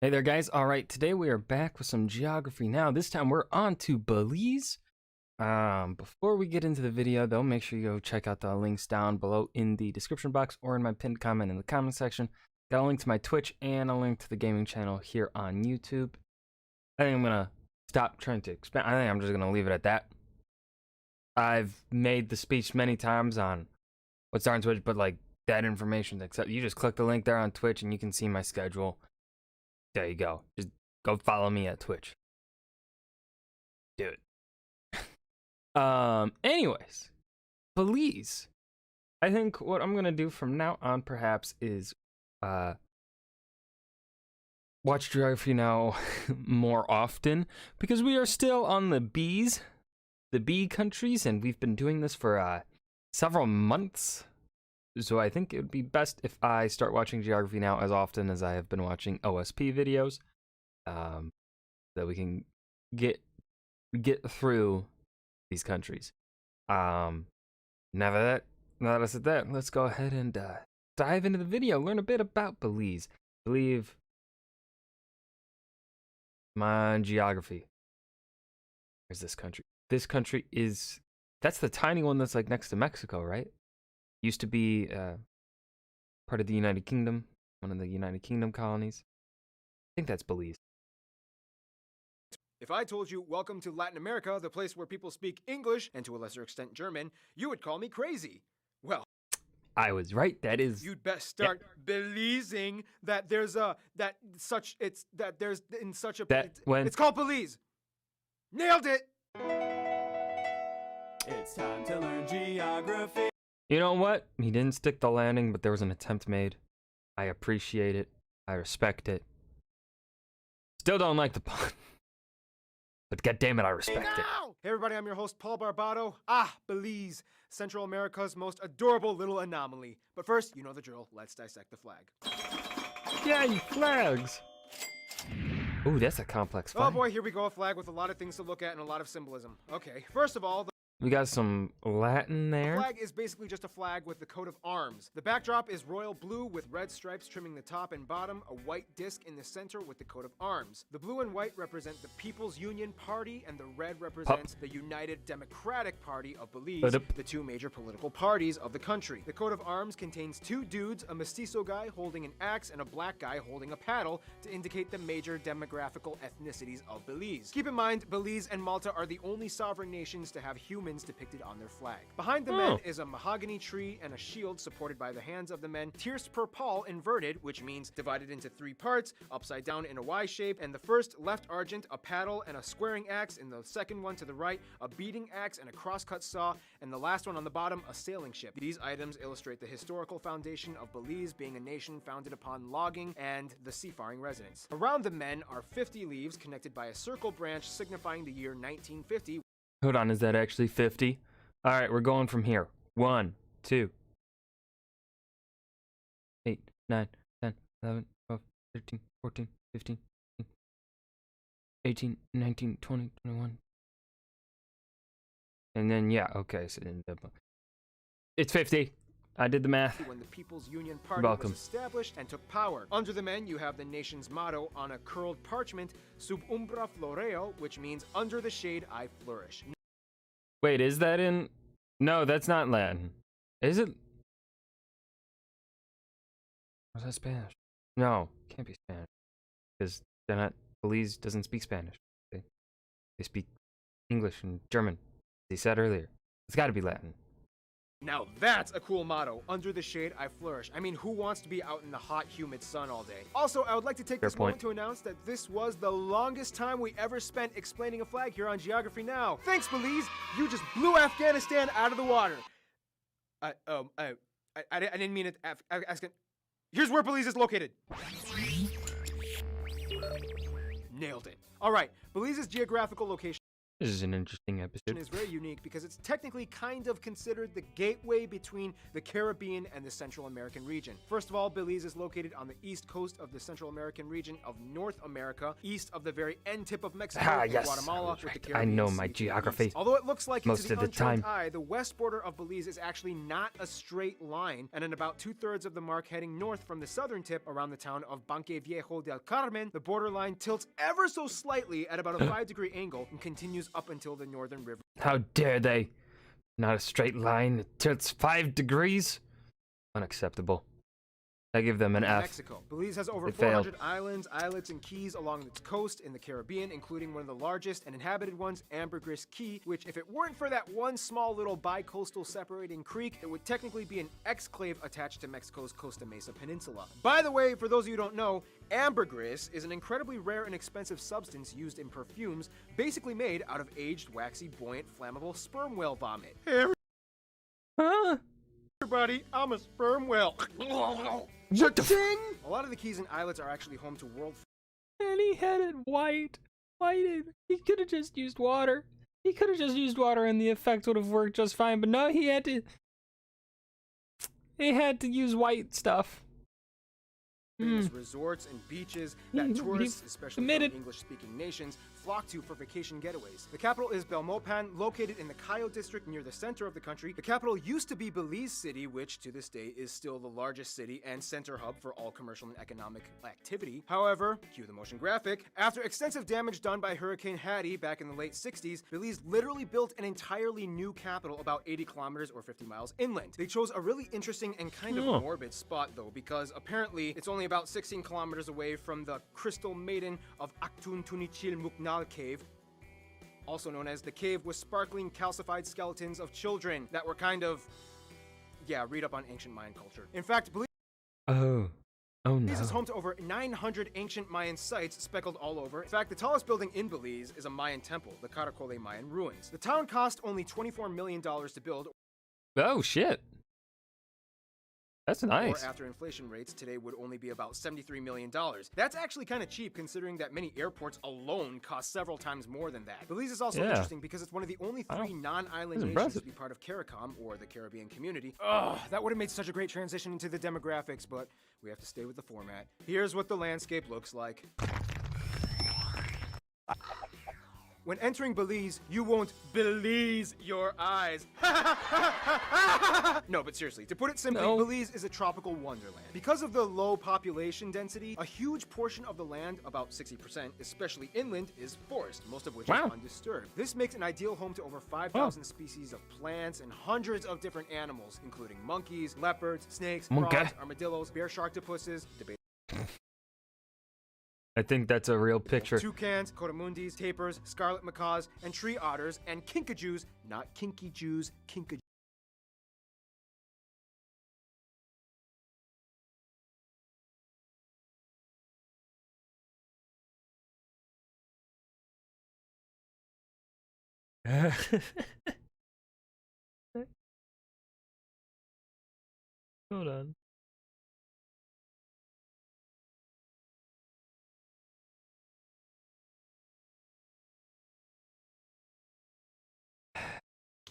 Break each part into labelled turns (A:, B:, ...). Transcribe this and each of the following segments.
A: Hey there, guys. All right, today we are back with some geography now. This time we're on to Belize. Before we get into the video, though, make sure you go check out the links down below in the description box or in my pinned comment in the comment section. Got a link to my Twitch and a link to the gaming channel here on YouTube. I think I'm going to stop trying to expand. I think I'm just going to leave it at that. I've made the speech many times on what's on Twitch, but like that information, except you just click the link there on Twitch and you can see my schedule. There you go. Just go follow me at Twitch. Do it. Anyways, Belize. I think what I'm gonna do from now on perhaps is watch geography now more often, because we are still on the B countries, and we've been doing this for several months. So I think it would be best if I start watching geography now as often as I have been watching OSP videos, that we can get through these countries. Now that I said that, let's go ahead and dive into the video, learn a bit about Belize. Come on, geography. Where's this country? This country that's the tiny one that's like next to Mexico, right? Used to be part of the United Kingdom, one of the United Kingdom colonies. I think that's Belize.
B: If I told you, welcome to Latin America, the place where people speak English, and to a lesser extent German, you would call me crazy. Well,
A: I was right. That is.
B: You'd best start believing that there's it's called Belize. Nailed it!
C: It's time to learn geography.
A: You know what? He didn't stick the landing, but there was an attempt made. I appreciate it. I respect it. Still don't like the pun. But goddammit, I respect it.
B: Hey everybody, I'm your host, Paul Barbado. Belize, Central America's most adorable little anomaly. But first, you know the drill. Let's dissect the flag.
A: Yay, flags! Ooh, that's a complex flag.
B: Oh boy, here we go, a flag with a lot of things to look at and a lot of symbolism. Okay, first of all,
A: we got some Latin there.
B: The flag is basically just a flag with the coat of arms. The backdrop is royal blue with red stripes trimming the top and bottom, a white disc in the center with the coat of arms. The blue and white represent the People's Union Party, and the red represents the United Democratic Party of Belize, the two major political parties of the country. The coat of arms contains two dudes, a mestizo guy holding an axe and a black guy holding a paddle, to indicate the major demographical ethnicities of Belize. Keep in mind, Belize and Malta are the only sovereign nations to have humans depicted on their flag. Behind the men is a mahogany tree and a shield supported by the hands of the men, tierce per pal inverted, which means divided into three parts, upside down in a Y shape, and the first left argent, a paddle and a squaring axe, and the second one to the right, a beating axe and a crosscut saw, and the last one on the bottom, a sailing ship. These items illustrate the historical foundation of Belize being a nation founded upon logging and the seafaring residents. Around the men are 50 leaves connected by a circle branch signifying the year 1950.
A: Hold on, is that actually 50? All right, we're going from here. 1, 2, 8, 9, 10, 11, 12, 13, 14, 15, 18, 19, 20, 21. And then, yeah, okay, so it's 50. I did the math.
B: When the People's Union Party was established and took power. Under the men, you have the nation's motto on a curled parchment, sub umbra floreo, which means under the shade I flourish.
A: Wait, is that in... No, that's not Latin. Is it? Or is that Spanish? No, it can't be Spanish. Because they're not... Belize doesn't speak Spanish. They speak English and German, as he said earlier. It's gotta be Latin.
B: Now that's a cool motto. Under the shade, I flourish. I mean, who wants to be out in the hot, humid sun all day? Also, I would like to take this moment to announce that this was the longest time we ever spent explaining a flag here on Geography Now. Thanks, Belize. You just blew Afghanistan out of the water. I didn't mean it. Here's where Belize is located. Nailed it. All right, Belize's geographical location.
A: This is an interesting episode.
B: is very unique because it's technically kind of considered the gateway between the Caribbean and the Central American region. First of all, Belize is located on the east coast of the Central American region of North America, east of the very end tip of Mexico and
A: yes.
B: Guatemala. With the
A: I
B: Caribbean
A: know
B: Sea
A: my
B: to the
A: geography.
B: east. Although it looks like
A: Most
B: to the
A: of the
B: untrained
A: time.
B: eye, the west border of Belize is actually not a straight line, and in about 2/3 of the mark heading north from the southern tip around the town of Banque Viejo del Carmen, the borderline tilts ever so slightly at about a 5-degree angle and continues up until the northern river.
A: How dare they? Not a straight line. It tilts 5 degrees. Unacceptable. I give them an F.
B: Mexico. Belize has over
A: They
B: 400 islands, islets, and keys along its coast in the Caribbean, including one of the largest and inhabited ones, Ambergris Key, which, if it weren't for that one small little bi-coastal separating creek, it would technically be an exclave attached to Mexico's Costa Mesa Peninsula. By the way, for those of you who don't know, ambergris is an incredibly rare and expensive substance used in perfumes, basically made out of aged, waxy, buoyant, flammable sperm whale vomit. Hey,
A: Huh?
B: everybody, I'm a sperm whale.
A: What the
B: Ding! A lot of the keys and islets are actually home to world.
A: And he had it white. Whited. He could have just used water. He could have just used water and the effect would have worked just fine, but no, he had to use white stuff.
B: Resorts and beaches that tourists, especially from English-speaking nations, flock to for vacation getaways. The capital is Belmopan, located in the Cayo district near the center of the country. The capital used to be Belize City, which to this day is still the largest city and center hub for all commercial and economic activity. However, cue the motion graphic, after extensive damage done by Hurricane Hattie back in the late 60s, Belize literally built an entirely new capital about 80 kilometers or 50 miles inland. They chose a really interesting and kind of morbid spot though, because apparently it's only about 16 kilometers away from the Crystal Maiden of Aktun Tunichil Muknal Cave, also known as the cave with sparkling calcified skeletons of children that were kind of, read up on ancient Mayan culture. In fact, Belize
A: Oh no.
B: is home to over 900 ancient Mayan sites speckled all over. In fact, the tallest building in Belize is a Mayan temple, the Caracole Mayan ruins. The town cost only $24 million to build.
A: Oh shit. That's nice.
B: Or after inflation rates today would only be about $73 million. That's actually kind of cheap considering that many airports alone cost several times more than that. Belize is also interesting because it's one of the only 3 non-island nations to be part of CARICOM, or the Caribbean Community. That would have made such a great transition into the demographics, but we have to stay with the format. Here's what the landscape looks like. When entering Belize, you won't Belize your eyes. No, but seriously, to put it simply, Belize is a tropical wonderland. Because of the low population density, a huge portion of the land, about 60%, especially inland, is forest, most of which is undisturbed. This makes an ideal home to over 5,000 species of plants and hundreds of different animals, including monkeys, leopards, snakes, frogs, armadillos, bear sharktopusses,
A: I think that's a real picture.
B: toucans, cotamundis, tapirs, scarlet macaws, and tree otters, and kinkajous, not kinky Jews, kinkajous.
A: Hold on.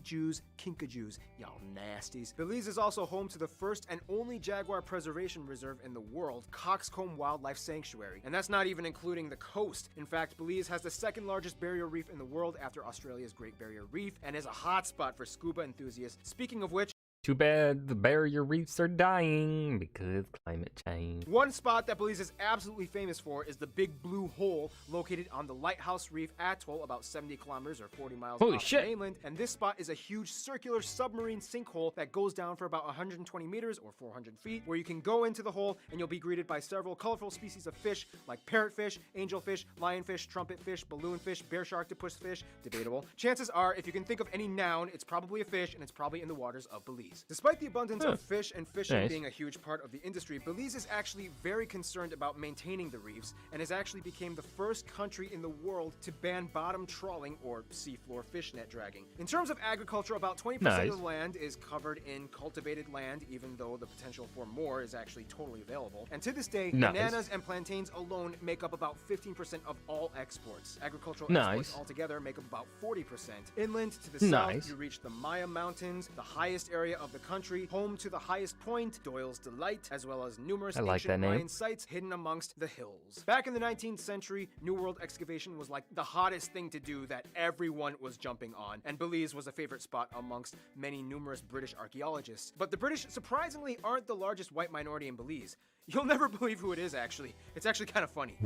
B: Jews, kinkajous, y'all nasties. Belize is also home to the first and only jaguar preservation reserve in the world, Coxcomb Wildlife Sanctuary. And that's not even including the coast. In fact, Belize has the second largest barrier reef in the world after Australia's Great Barrier Reef and is a hotspot for scuba enthusiasts. Speaking of which,
A: too bad the barrier reefs are dying because climate change.
B: one spot that Belize is absolutely famous for is the Big Blue Hole, located on the Lighthouse Reef Atoll, about 70 kilometers or 40 miles off the mainland. And this spot is a huge circular submarine sinkhole that goes down for about 120 meters or 400 feet, where you can go into the hole and you'll be greeted by several colorful species of fish like parrotfish, angelfish, lionfish, trumpetfish, balloonfish, bear sharktopus fish, debatable. Chances are, if you can think of any noun, it's probably a fish and it's probably in the waters of Belize. Belize. Despite the abundance of fish and fishing
A: Nice.
B: being a huge part of the industry, Belize is actually very concerned about maintaining the reefs and has actually became the first country in the world to ban bottom trawling or seafloor fish net dragging. In terms of agriculture, about 20% of the land is covered in cultivated land, even though the potential for more is actually totally available. And to this day, bananas and plantains alone make up about 15% of all exports. Agricultural exports altogether make up about 40%. Inland to the south, you reach the Maya Mountains, the highest area of the country, home to the highest point, Doyle's Delight, as well as numerous ancient Mayan sites hidden amongst the hills. Back in the 19th century, New World excavation was like the hottest thing to do that everyone was jumping on, and Belize was a favorite spot amongst many numerous British archaeologists. But the British surprisingly aren't the largest white minority in Belize. You'll never believe who it is, actually. It's actually kind of funny.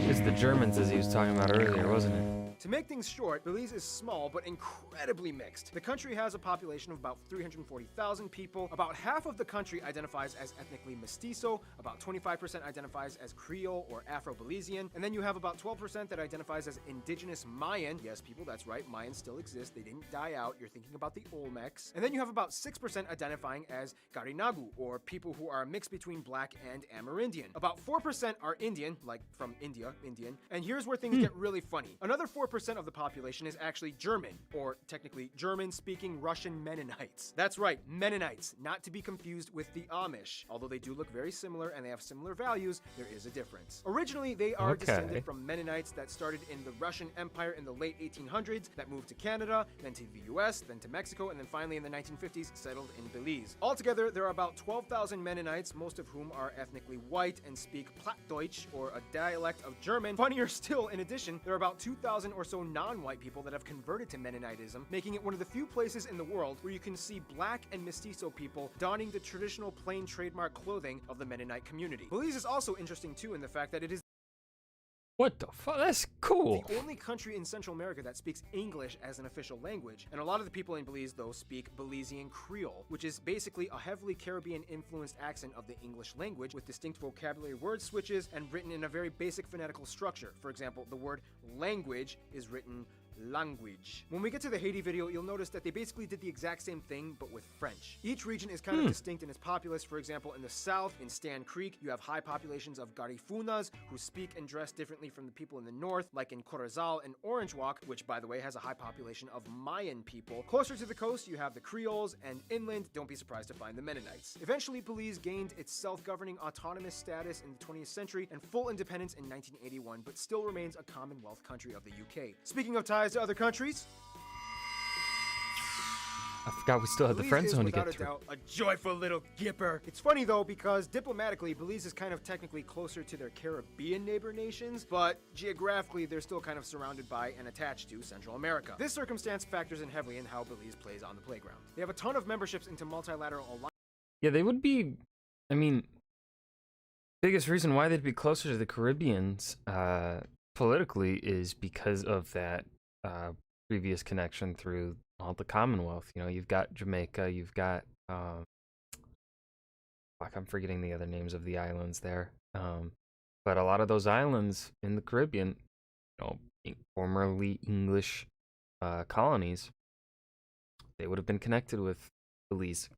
A: It's the Germans, as he was talking about earlier, wasn't it?
B: To make things short, Belize is small but incredibly mixed. The country has a population of about 340,000 people. About half of the country identifies as ethnically mestizo, about 25% identifies as Creole or Afro-Belizean, and then you have about 12% that identifies as indigenous Mayan. Yes, people, that's right, Mayans still exist. They didn't die out. You're thinking about the Olmecs. And then you have about 6% identifying as Garinagu, or people who are a mix between Black and Amerindian. About 4% are Indian, like from India, Indian. And here's where things get really funny. Another 4% of the population is actually German, or technically German-speaking Russian Mennonites. That's right, Mennonites, not to be confused with the Amish. Although they do look very similar and they have similar values, there is a difference. Originally, they are descended from Mennonites that started in the Russian Empire in the late 1800s, that moved to Canada, then to the US, then to Mexico, and then finally in the 1950s settled in Belize. Altogether, there are about 12,000 Mennonites, most of whom are ethnically white and speak Plattdeutsch, or a dialect of German. Funnier still, in addition, there are about 2,000 or so non-white people that have converted to Mennonitism, making it one of the few places in the world where you can see Black and mestizo people donning the traditional plain trademark clothing of the Mennonite community. Belize is also interesting too in the fact that it is
A: What the fuck? That's cool.
B: the only country in Central America that speaks English as an official language, and a lot of the people in Belize, though, speak Belizean Creole, which is basically a heavily Caribbean-influenced accent of the English language with distinct vocabulary word switches and written in a very basic phonetical structure. For example, the word language is written language. When we get to the Haiti video, you'll notice that they basically did the exact same thing, but with French. Each region is kind of distinct in its populace. For example, in the south, in Stan Creek, you have high populations of Garifunas, who speak and dress differently from the people in the north, like in Corozal and Orange Walk, which, by the way, has a high population of Mayan people. Closer to the coast, you have the Creoles, and inland, don't be surprised to find the Mennonites. Eventually, Belize gained its self-governing autonomous status in the 20th century and full independence in 1981, but still remains a Commonwealth country of the UK. Speaking of ties to other countries,
A: I forgot we still had the
B: Belize
A: friend
B: is,
A: zone to
B: without
A: get
B: a
A: through.
B: doubt, a joyful little gipper. It's funny though, because diplomatically, Belize is kind of technically closer to their Caribbean neighbor nations, but geographically, they're still kind of surrounded by and attached to Central America. This circumstance factors in heavily in how Belize plays on the playground. They have a ton of memberships into multilateral alliances.
A: Yeah, they would be, I mean, biggest reason why they'd be closer to the Caribbeans politically is because of that previous connection through all the Commonwealth. You know, you've got Jamaica, you've got, fuck, I'm forgetting the other names of the islands there. But a lot of those islands in the Caribbean, you know, formerly English colonies, they would have been connected with Belize.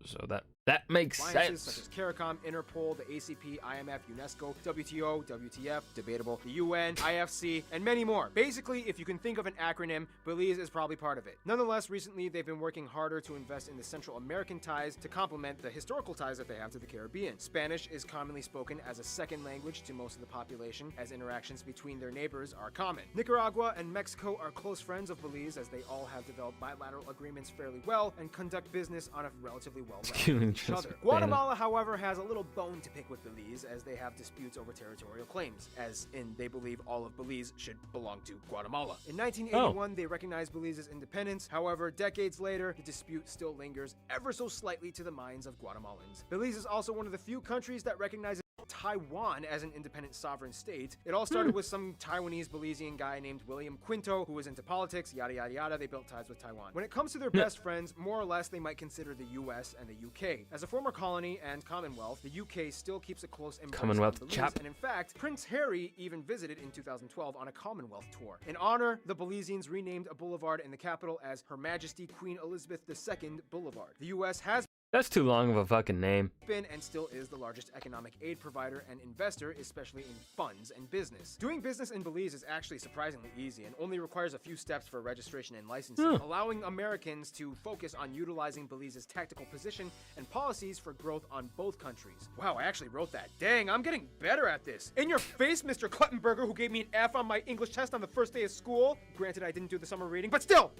A: So that makes
B: Alliances
A: sense.
B: such as CARICOM, Interpol, the ACP, IMF, UNESCO, WTO, WTF, debatable, the UN, IFC, and many more. Basically, if you can think of an acronym, Belize is probably part of it. Nonetheless, recently they've been working harder to invest in the Central American ties to complement the historical ties that they have to the Caribbean. Spanish is commonly spoken as a second language to most of the population, as interactions between their neighbors are common. Nicaragua and Mexico are close friends of Belize, as they all have developed bilateral agreements fairly well and conduct business on a relatively well-rounded each other. Guatemala, however, has a little bone to pick with Belize, as they have disputes over territorial claims, as in they believe all of Belize should belong to Guatemala. In 1981, they recognized Belize's independence. However, decades later, the dispute still lingers ever so slightly to the minds of Guatemalans. Belize is also one of the few countries that recognizes Taiwan as an independent sovereign state. It all started with some Taiwanese Belizean guy named William Quinto, who was into politics, yada yada yada. They built ties with Taiwan. When it comes to their best friends, more or less they might consider the US and the UK. As a former colony and Commonwealth, the UK still keeps a close embrace
A: Commonwealth
B: on Belize,
A: chap.
B: and in fact, Prince Harry even visited in 2012 on a Commonwealth tour. In honor, the Belizeans renamed a boulevard in the capital as Her Majesty Queen Elizabeth II Boulevard. The US has
A: That's too long of a fucking name.
B: been and still is the largest economic aid provider and investor, especially in funds and business. Doing business in Belize is actually surprisingly easy and only requires a few steps for registration and licensing, allowing Americans to focus on utilizing Belize's tactical position and policies for growth on both countries. Wow, I actually wrote that. Dang, I'm getting better at this. In your face, Mr. Kluttenberger, who gave me an F on my English test on the first day of school. Granted, I didn't do the summer reading, but still,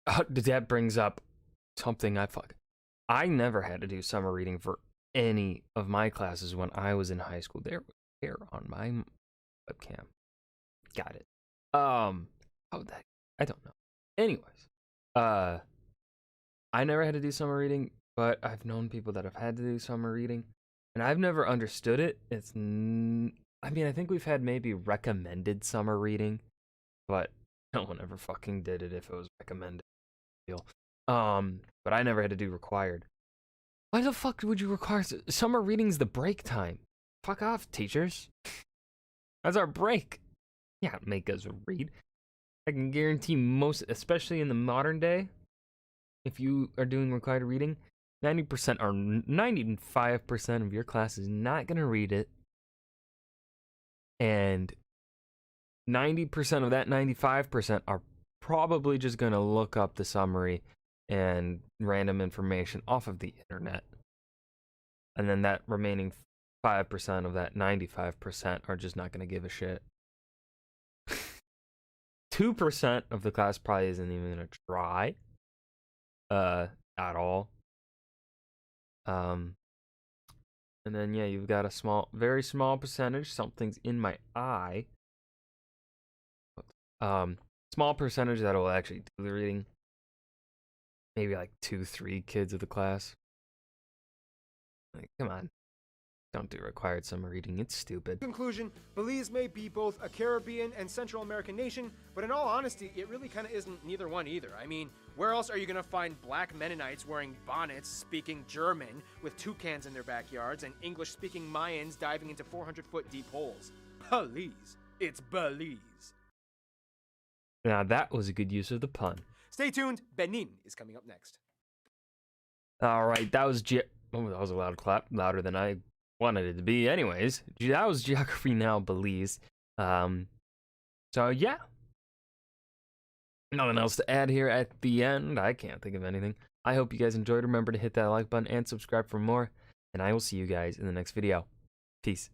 A: That brings up something I never had to do summer reading for any of my classes when I was in high school. There on my webcam. Got it. How that? I don't know. Anyways, I never had to do summer reading, but I've known people that have had to do summer reading, and I've never understood it. I mean, I think we've had maybe recommended summer reading, but no one ever fucking did it if it was recommended. But I never had to do required. Why the fuck would you require summer reading's the break time? Fuck off, teachers. That's our break. Yeah, make us read. I can guarantee most, especially in the modern day, if you are doing required reading, 90% or 95% of your class is not gonna read it, and 90% of that 95% are probably just gonna look up the summary and random information off of the internet. And then that remaining 5% of that 95% are just not going to give a shit. 2% of the class probably isn't even going to try at all. And then, yeah, you've got a very small percentage. Something's in my eye. Small percentage that will actually do the reading. Maybe like 2-3 kids of the class. Like, come on. Don't do required summer reading. It's stupid.
B: Conclusion, Belize may be both a Caribbean and Central American nation, but in all honesty, it really kind of isn't neither one either. I mean, where else are you going to find black Mennonites wearing bonnets, speaking German, with toucans in their backyards, and English-speaking Mayans diving into 400-foot deep holes? Belize. It's Belize.
A: Now, that was a good use of the pun.
B: Stay tuned. Benin is coming up next.
A: All right, that was that was a loud clap, louder than I wanted it to be. Anyways, that was Geography Now Belize. So yeah, nothing else to add here at the end. I can't think of anything. I hope you guys enjoyed. Remember to hit that like button and subscribe for more, and I will see you guys in the next video. Peace.